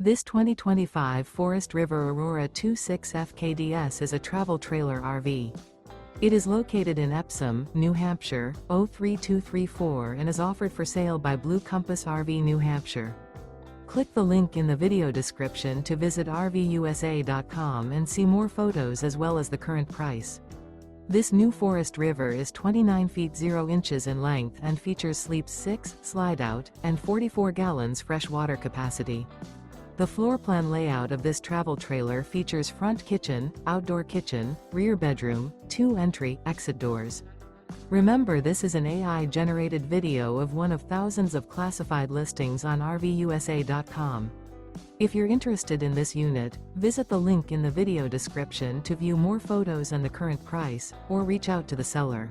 This 2025 Forest River Aurora 26 FKDS is a travel trailer RV. It is located in Epsom, New Hampshire, 03234 and is offered for sale by Blue Compass RV New Hampshire. Click the link in the video description to visit RVUSA.com and see more photos as well as the current price. This new Forest River is 29 feet 0 inches in length and features sleeps 6, Slideout, and 44 gallons fresh water capacity. The floor plan layout of this travel trailer features front kitchen, outdoor kitchen, rear bedroom, 2 entry/exit doors. Remember, this is an AI-generated video of one of thousands of classified listings on RVUSA.com. If you're interested in this unit, visit the link in the video description to view more photos and the current price, or reach out to the seller.